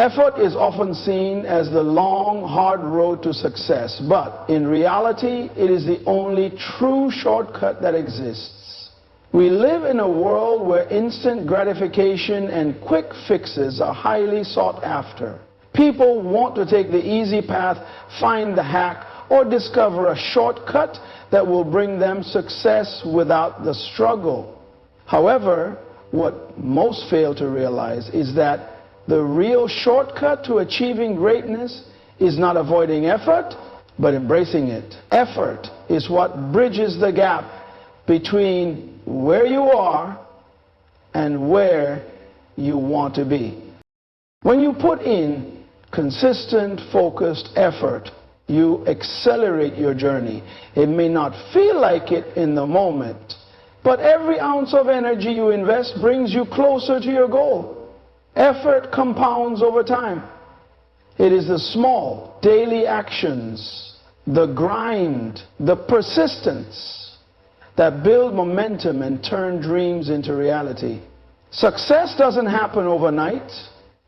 Effort is often seen as the long, hard road to success, but in reality, it is the only true shortcut that exists. We live in a world where instant gratification and quick fixes are highly sought after. People want to take the easy path, find the hack, or discover a shortcut that will bring them success without the struggle. However, what most fail to realize is that the real shortcut to achieving greatness is not avoiding effort, but embracing it. Effort is what bridges the gap between where you are and where you want to be. When you put in consistent, focused effort, you accelerate your journey. It may not feel like it in the moment, but every ounce of energy you invest brings you closer to your goal. Effort compounds over time. It is the small, daily actions, the grind, the persistence that build momentum and turn dreams into reality. Success doesn't happen overnight,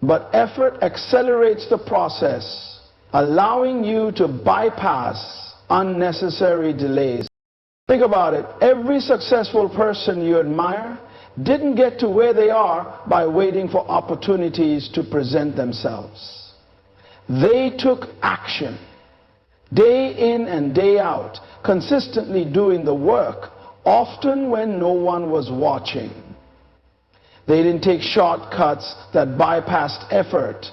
but effort accelerates the process, allowing you to bypass unnecessary delays. Think about it. Every successful person you admire didn't get to where they are by waiting for opportunities to present themselves. They took action, day in and day out, consistently doing the work, often when no one was watching. They didn't take shortcuts that bypassed effort.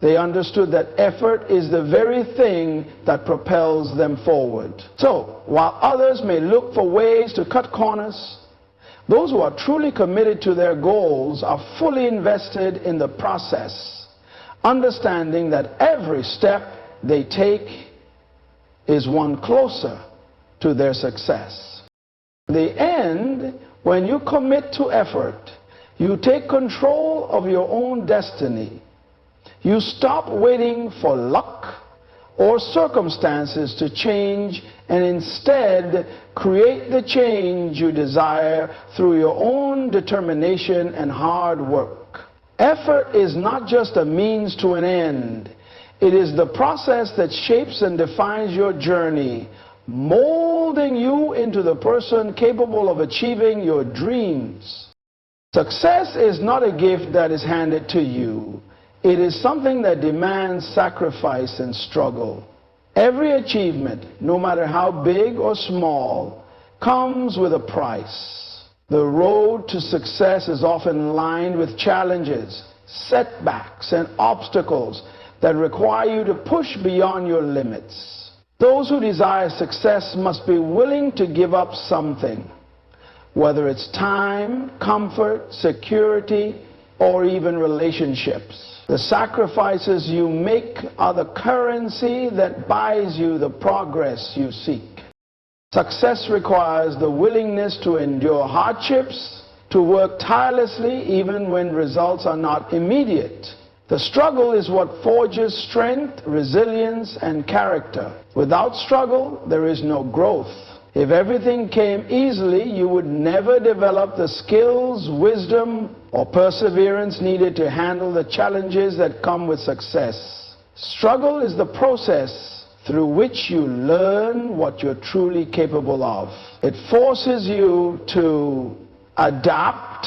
They understood that effort is the very thing that propels them forward. So, while others may look for ways to cut corners, those who are truly committed to their goals are fully invested in the process, understanding that every step they take is one closer to their success. In the end, when you commit to effort, you take control of your own destiny. You stop waiting for luck or circumstances to change and instead create the change you desire through your own determination and hard work. Effort is not just a means to an end. It is the process that shapes and defines your journey, molding you into the person capable of achieving your dreams. Success is not a gift that is handed to you. It is something that demands sacrifice and struggle. Every achievement, no matter how big or small, comes with a price. The road to success is often lined with challenges, setbacks, and obstacles that require you to push beyond your limits. Those who desire success must be willing to give up something, whether it's time, comfort, security, or even relationships. The sacrifices you make are the currency that buys you the progress you seek. Success requires the willingness to endure hardships, to work tirelessly even when results are not immediate. The struggle is what forges strength, resilience, and character. Without struggle, there is no growth. If everything came easily, you would never develop the skills, wisdom, or perseverance needed to handle the challenges that come with success. Struggle is the process through which you learn what you're truly capable of. It forces you to adapt,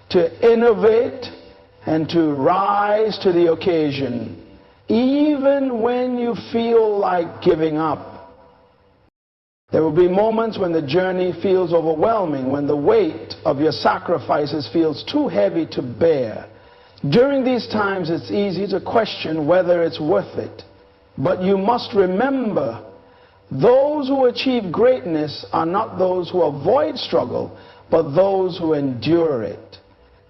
to innovate, and to rise to the occasion, even when you feel like giving up. There will be moments when the journey feels overwhelming, when the weight of your sacrifices feels too heavy to bear. During these times, it's easy to question whether it's worth it. But you must remember, those who achieve greatness are not those who avoid struggle, but those who endure it.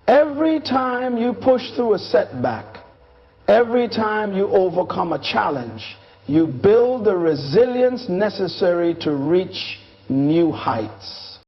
Every time you push through a setback, every time you overcome a challenge, you build the resilience necessary to reach new heights.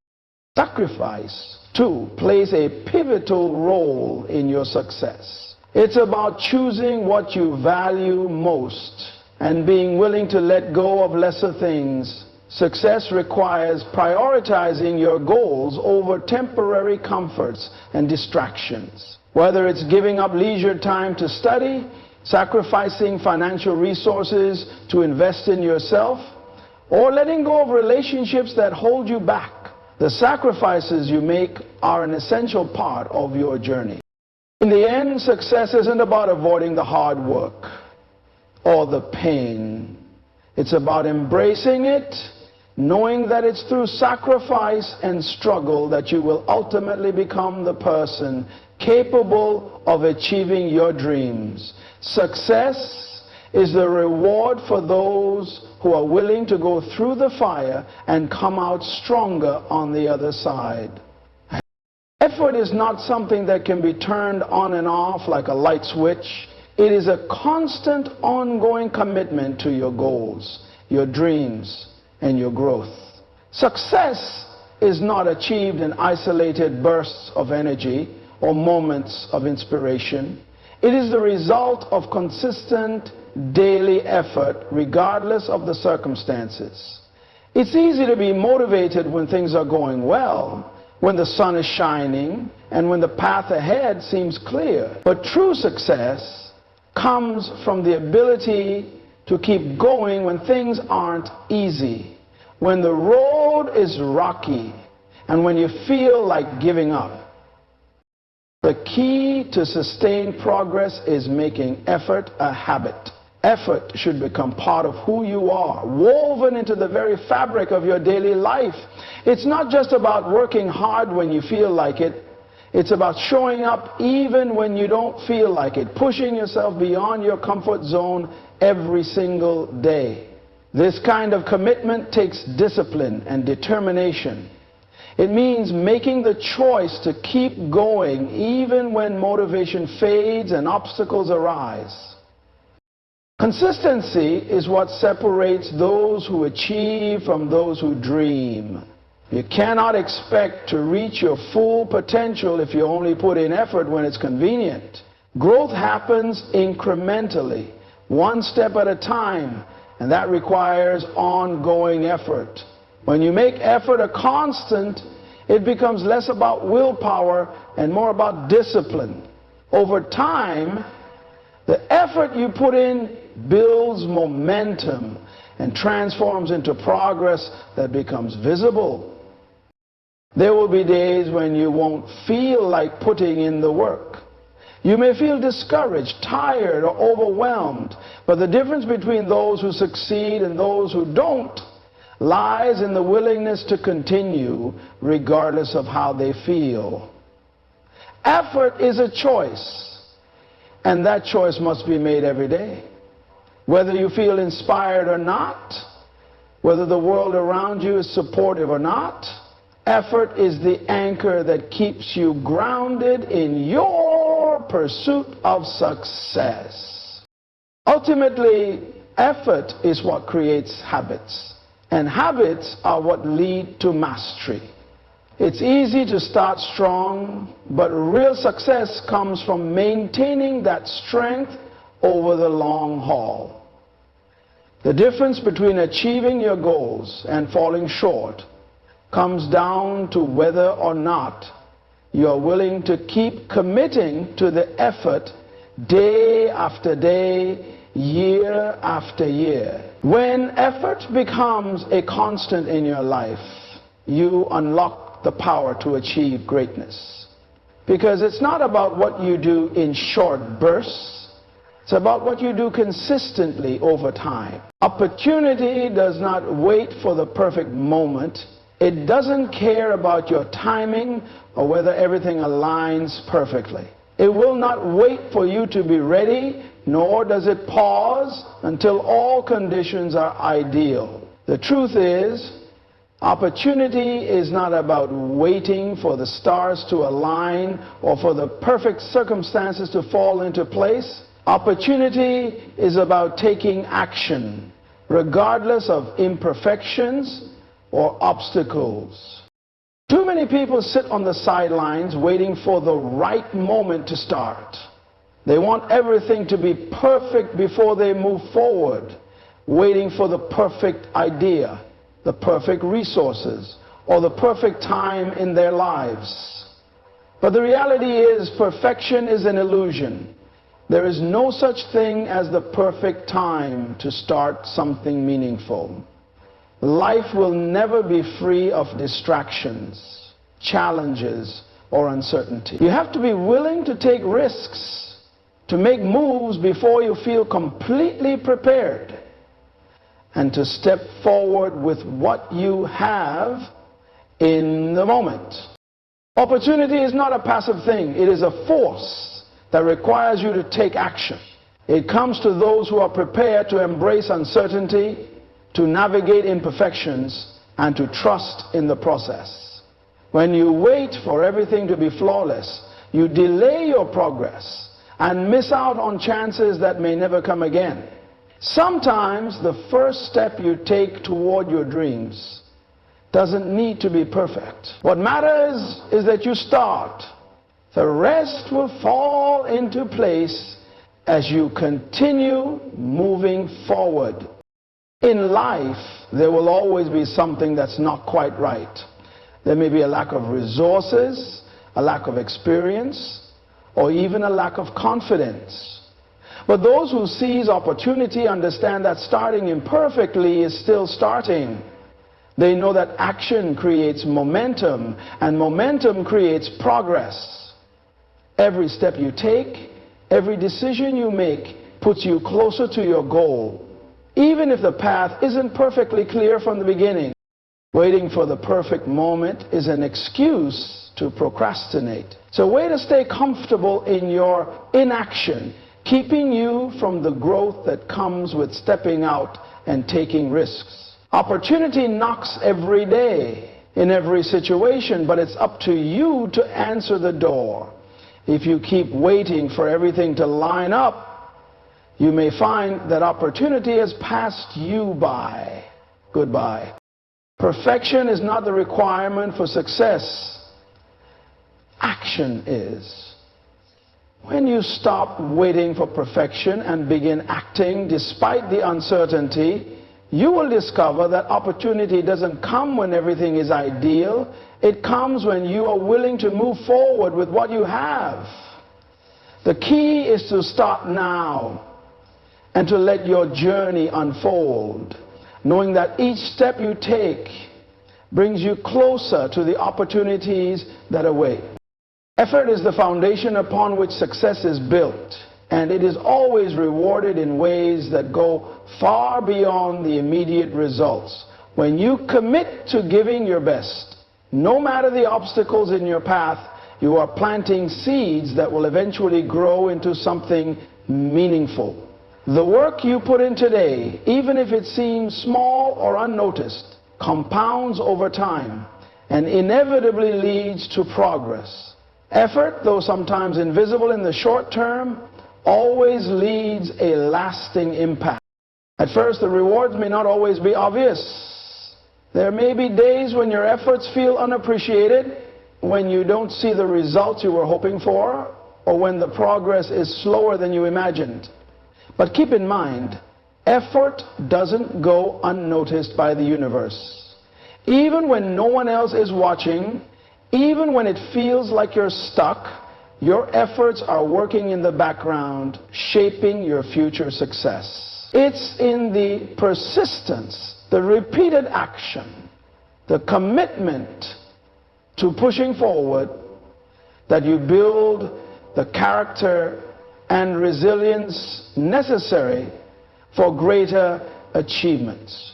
Sacrifice, too, plays a pivotal role in your success. It's about choosing what you value most and being willing to let go of lesser things. Success requires prioritizing your goals over temporary comforts and distractions. Whether it's giving up leisure time to study, sacrificing financial resources to invest in yourself, or letting go of relationships that hold you back, the sacrifices you make are an essential part of your journey. In the end, success isn't about avoiding the hard work or the pain. It's about embracing it, knowing that it's through sacrifice and struggle that you will ultimately become the person capable of achieving your dreams. Success is the reward for those who are willing to go through the fire and come out stronger on the other side. Effort is not something that can be turned on and off like a light switch. It is a constant, ongoing commitment to your goals, your dreams, and your growth. Success is not achieved in isolated bursts of energy or moments of inspiration. It is the result of consistent daily effort, regardless of the circumstances. It's easy to be motivated when things are going well, when the sun is shining, and when the path ahead seems clear. But true success comes from the ability to keep going when things aren't easy, when the road is rocky, and when you feel like giving up. The key to sustained progress is making effort a habit. Effort should become part of who you are, woven into the very fabric of your daily life. It's not just about working hard when you feel like it. It's about showing up even when you don't feel like it, pushing yourself beyond your comfort zone every single day. This kind of commitment takes discipline and determination. It means making the choice to keep going even when motivation fades and obstacles arise. Consistency is what separates those who achieve from those who dream. You cannot expect to reach your full potential if you only put in effort when it's convenient. Growth happens incrementally, one step at a time, and that requires ongoing effort. When you make effort a constant, it becomes less about willpower and more about discipline. Over time, the effort you put in builds momentum and transforms into progress that becomes visible. There will be days when you won't feel like putting in the work. You may feel discouraged, tired, or overwhelmed, but the difference between those who succeed and those who don't lies in the willingness to continue regardless of how they feel. Effort is a choice, and that choice must be made every day. Whether you feel inspired or not, whether the world around you is supportive or not, effort is the anchor that keeps you grounded in your pursuit of success. Ultimately, effort is what creates habits, and habits are what lead to mastery. It's easy to start strong, but real success comes from maintaining that strength over the long haul. The difference between achieving your goals and falling short comes down to whether or not you are willing to keep committing to the effort day after day, year after year. When effort becomes a constant in your life, you unlock the power to achieve greatness. Because it's not about what you do in short bursts. It's about what you do consistently over time. Opportunity does not wait for the perfect moment. It doesn't care about your timing or whether everything aligns perfectly. It will not wait for you to be ready, nor does it pause until all conditions are ideal. The truth is, opportunity is not about waiting for the stars to align or for the perfect circumstances to fall into place. Opportunity is about taking action, regardless of imperfections or obstacles. Too many people sit on the sidelines waiting for the right moment to start. They want everything to be perfect before they move forward, waiting for the perfect idea, the perfect resources, or the perfect time in their lives. But the reality is, perfection is an illusion. There is no such thing as the perfect time to start something meaningful. Life will never be free of distractions, challenges, or uncertainty. You have to be willing to take risks, to make moves before you feel completely prepared, and to step forward with what you have in the moment. Opportunity is not a passive thing. It is a force that requires you to take action. It comes to those who are prepared to embrace uncertainty, to navigate imperfections, and to trust in the process. When you wait for everything to be flawless, you delay your progress and miss out on chances that may never come again. Sometimes the first step you take toward your dreams doesn't need to be perfect. What matters is that you start. The rest will fall into place as you continue moving forward. In life, there will always be something that's not quite right. There may be a lack of resources, a lack of experience, or even a lack of confidence. But those who seize opportunity understand that starting imperfectly is still starting. They know that action creates momentum, and momentum creates progress. Every step you take, every decision you make puts you closer to your goal, even if the path isn't perfectly clear from the beginning. Waiting for the perfect moment is an excuse to procrastinate. It's a way to stay comfortable in your inaction, keeping you from the growth that comes with stepping out and taking risks. Opportunity knocks every day, in every situation, but it's up to you to answer the door. If you keep waiting for everything to line up, you may find that opportunity has passed you by. Goodbye. Perfection is not the requirement for success. Action is. When you stop waiting for perfection and begin acting despite the uncertainty, you will discover that opportunity doesn't come when everything is ideal. It comes when you are willing to move forward with what you have. The key is to start now and to let your journey unfold, knowing that each step you take brings you closer to the opportunities that await. Effort is the foundation upon which success is built, and it is always rewarded in ways that go far beyond the immediate results. When you commit to giving your best, no matter the obstacles in your path, you are planting seeds that will eventually grow into something meaningful. The work you put in today, even if it seems small or unnoticed, compounds over time and inevitably leads to progress. Effort, though sometimes invisible in the short term, always leads a lasting impact. At first, the rewards may not always be obvious. There may be days when your efforts feel unappreciated, when you don't see the results you were hoping for, or when the progress is slower than you imagined. But keep in mind, effort doesn't go unnoticed by the universe. Even when no one else is watching, even when it feels like you're stuck, your efforts are working in the background, shaping your future success. It's in the persistence, the repeated action, the commitment to pushing forward that you build the character and resilience necessary for greater achievements.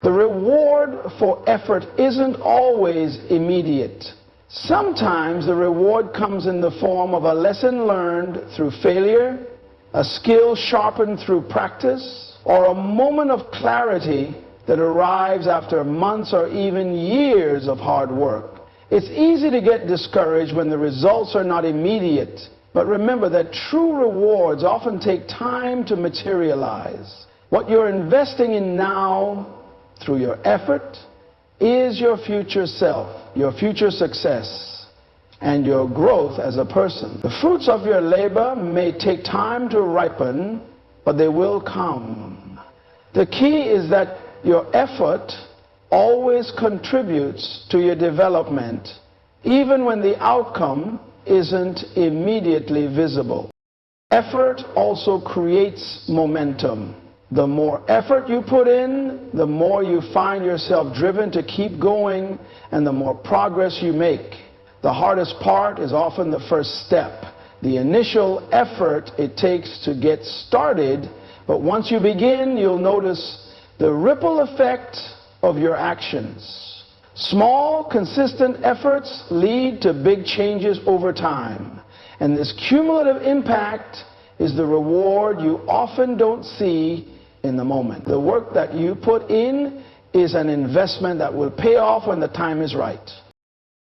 The reward for effort isn't always immediate. Sometimes the reward comes in the form of a lesson learned through failure, a skill sharpened through practice, or a moment of clarity that arrives after months or even years of hard work. It's easy to get discouraged when the results are not immediate, but remember that true rewards often take time to materialize. What you're investing in now through your effort is your future self, your future success, and your growth as a person. The fruits of your labor may take time to ripen, but they will come. The key is that your effort always contributes to your development, even when the outcome isn't immediately visible. Effort also creates momentum. The more effort you put in, the more you find yourself driven to keep going, and the more progress you make. The hardest part is often the first step, the initial effort it takes to get started, but once you begin, you'll notice the ripple effect of your actions. Small, consistent efforts lead to big changes over time, and this cumulative impact is the reward you often don't see in the moment. The work that you put in is an investment that will pay off when the time is right.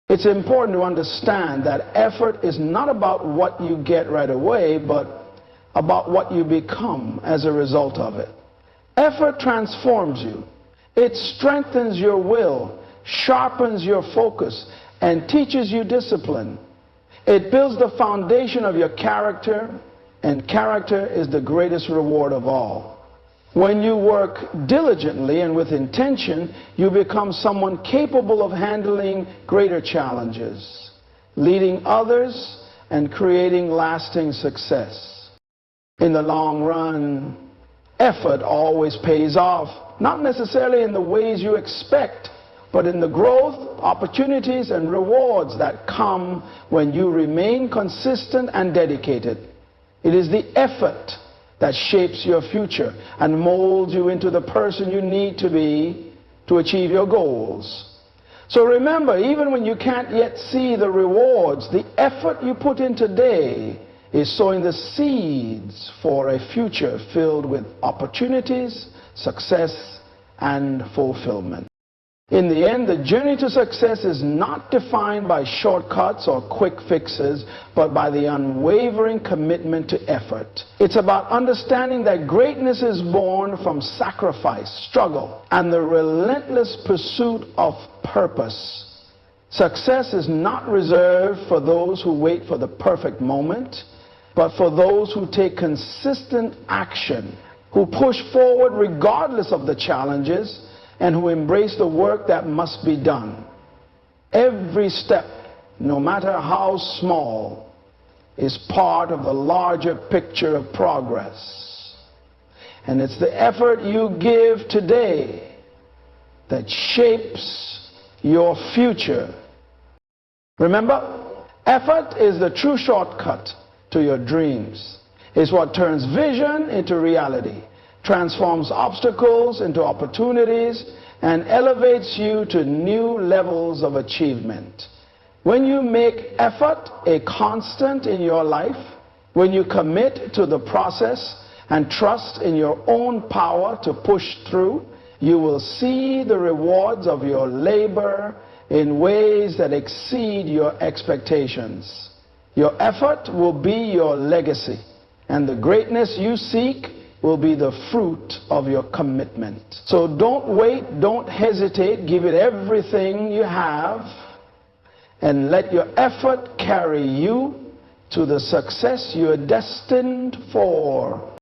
It's important to understand that effort is not about what you get right away, but about what you become as a result of it. Effort transforms you. It strengthens your will, sharpens your focus, and teaches you discipline. It builds the foundation of your character, and character is the greatest reward of all. When you work diligently and with intention, you become someone capable of handling greater challenges, leading others, and creating lasting success. In the long run, effort always pays off, not necessarily in the ways you expect, but in the growth, opportunities, and rewards that come when you remain consistent and dedicated. It is the effort that shapes your future and molds you into the person you need to be to achieve your goals. So remember, even when you can't yet see the rewards, the effort you put in today is sowing the seeds for a future filled with opportunities, success, and fulfillment. In the end, the journey to success is not defined by shortcuts or quick fixes, but by the unwavering commitment to effort. It's about understanding that greatness is born from sacrifice, struggle, and the relentless pursuit of purpose. Success is not reserved for those who wait for the perfect moment, but for those who take consistent action, who push forward regardless of the challenges, and who embrace the work that must be done. Every step, no matter how small, is part of the larger picture of progress. And it's the effort you give today that shapes your future. Remember, effort is the true shortcut to your dreams. It's what turns vision into reality, transforms obstacles into opportunities, and elevates you to new levels of achievement. When you make effort a constant in your life, when you commit to the process and trust in your own power to push through, you will see the rewards of your labor in ways that exceed your expectations. Your effort will be your legacy, and the greatness you seek will be the fruit of your commitment. So don't wait, don't hesitate, give it everything you have, and let your effort carry you to the success you're destined for.